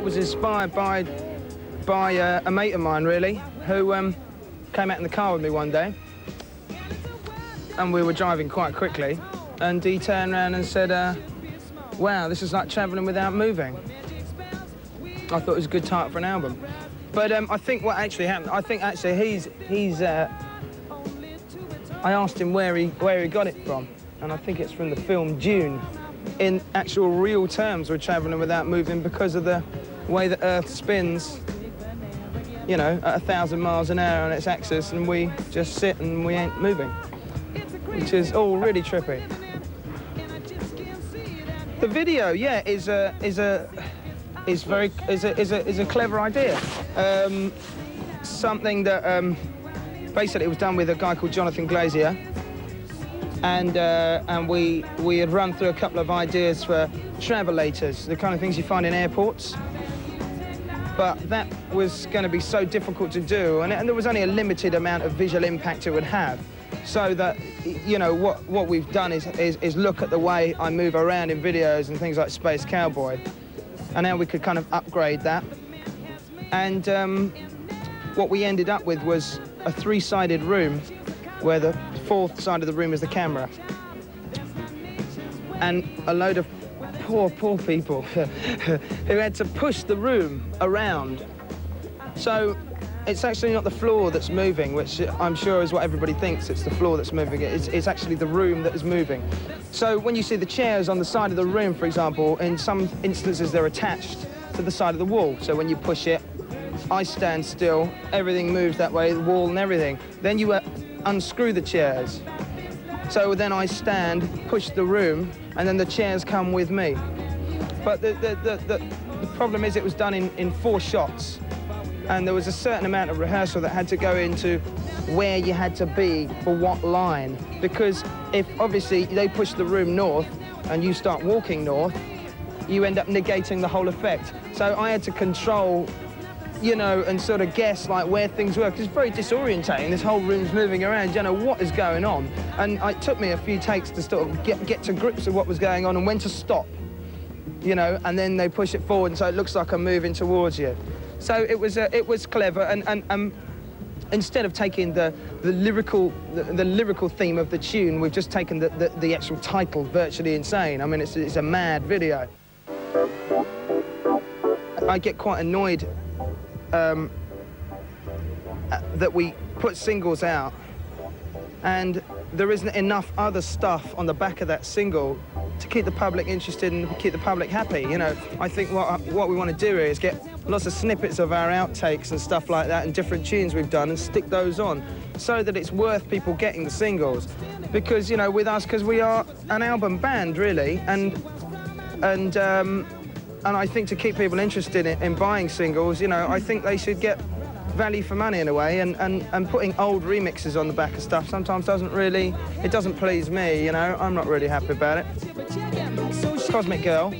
it was inspired by a mate of mine, really, who came out in the car with me one day, and we were driving quite quickly, and he turned around and said, wow, this is like travelling without moving. I thought it was a good title for an album. But I think what actually happened, I think actually he's I asked him where he got it from, and I think it's from the film Dune. In actual real terms, we're travelling without moving because of the way the Earth spins, you know, at 1,000 miles an hour on its axis, and we just sit and we ain't moving, which is all really trippy. The video, yeah, is a clever idea. Something that basically it was done with a guy called Jonathan Glazier, and we had run through a couple of ideas for travelators, the kind of things you find in airports. But that was going to be so difficult to do, and there was only a limited amount of visual impact it would have. So that, you know, what we've done is look at the way I move around in videos and things like Space Cowboy, and now we could kind of upgrade that. And what we ended up with was a three-sided room where the fourth side of the room is the camera. And a load of poor people who had to push the room around. So it's actually not the floor that's moving, which I'm sure is what everybody thinks. It's the floor that's moving. It's actually the room that is moving. So when you see the chairs on the side of the room, for example, in some instances they're attached to the side of the wall. So when you push it, I stand still, everything moves that way, the wall and everything. Then you unscrew the chairs. So then I stand, push the room, and then the chairs come with me. But the problem is it was done in 4 shots. And there was a certain amount of rehearsal that had to go into where you had to be for what line. Because if, obviously, they push the room north and you start walking north, you end up negating the whole effect. So I had to control, you know, and sort of guess, like, where things were, because it's very disorientating. This whole room's moving around, you don't know what is going on. And it took me a few takes to sort of get to grips with what was going on and when to stop, you know, and then they push it forward, and so it looks like I'm moving towards you. So it was clever, and instead of taking the lyrical theme of the tune, we've just taken the actual title, Virtually Insane. I mean, it's a mad video. I get quite annoyed that we put singles out and there isn't enough other stuff on the back of that single to keep the public interested and keep the public happy. You know, I think what we want to do here is get lots of snippets of our outtakes and stuff like that and different tunes we've done and stick those on so that it's worth people getting the singles. Because, you know, with us, because we are an album band, really, and I think to keep people interested in buying singles, you know, I think they should get value for money in a way, and putting old remixes on the back of stuff sometimes it doesn't please me, you know. I'm not really happy about it. Cosmic Girl.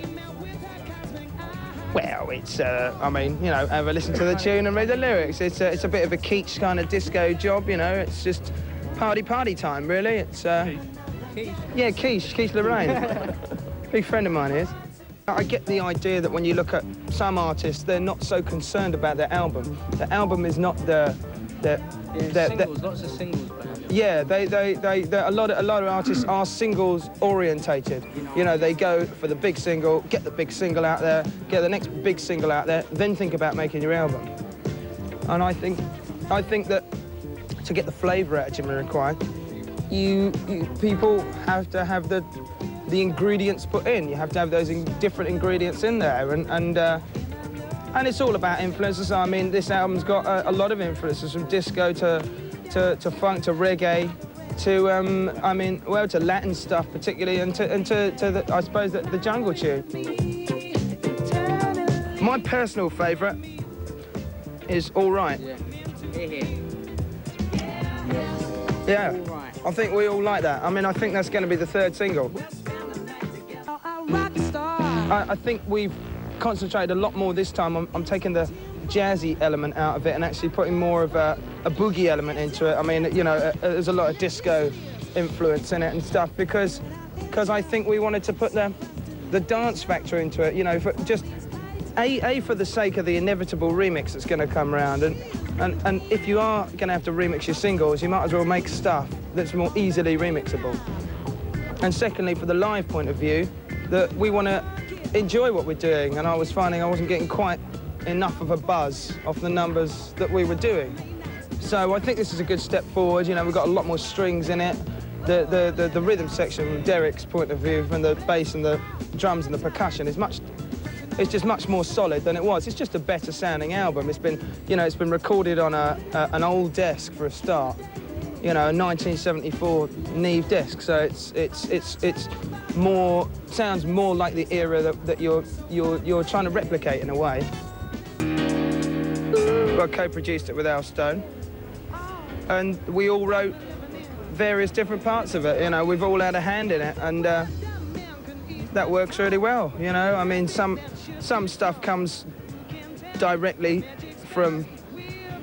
Well, it's, I mean, you know, have a listen to the tune and read the lyrics. It's a bit of a kitsch kind of disco job, you know. It's just party time, really. It's, yeah, Keith Lorraine. Big friend of mine is. I get the idea that when you look at some artists, they're not so concerned about their album. The album is not singles, lots of singles. Yeah, a lot of artists are singles orientated. You know, they go for the big single, get the big single out there, get the next big single out there, then think about making your album. And I think that to get the flavour out of Jamiroquai, people have to have the ingredients put in. You have to have those different ingredients in there, and it's all about influences. I mean, this album's got a lot of influences, from disco to funk to reggae to I mean, well, to Latin stuff particularly, and to I suppose the jungle tune. My personal favourite is All Right. Yeah, All Right. I think we all like that. I mean, I think that's going to be the 3rd single. I think we've concentrated a lot more this time. I'm taking the jazzy element out of it and actually putting more of a boogie element into it. I mean, you know, there's a lot of disco influence in it and stuff because I think we wanted to put the dance factor into it, you know, A for the sake of the inevitable remix that's going to come round, and if you are going to have to remix your singles, you might as well make stuff that's more easily remixable. And secondly, for the live point of view, that we want to enjoy what we're doing, and I was finding I wasn't getting quite enough of a buzz off the numbers that we were doing. So I think this is a good step forward. You know, we've got a lot more strings in it. The rhythm section, from Derek's point of view, from the bass and the drums and the percussion, it's just much more solid than it was. It's just a better sounding album. It's been, you know, it's been recorded on an old desk for a start. You know, a 1974 Neve disc. So it's more, sounds more like the era that you're trying to replicate in a way. I co-produced it with Al Stone, and we all wrote various different parts of it. You know, we've all had a hand in it, and that works really well. You know, I mean, some stuff comes directly from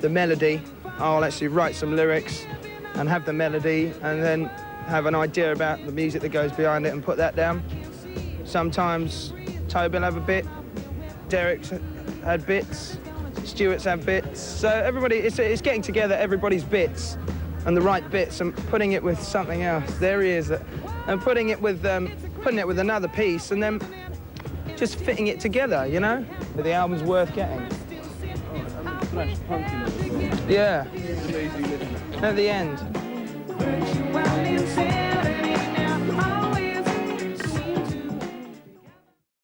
the melody. I'll actually write some lyrics and have the melody, and then have an idea about the music that goes behind it and put that down. Sometimes Toby will have a bit, Derek's had bits, Stuart's had bits. So everybody, it's getting together everybody's bits and the right bits and putting it with something else. There he is, and putting it with another piece, and then just fitting it together. You know, but the album's worth getting. Yeah. At the end.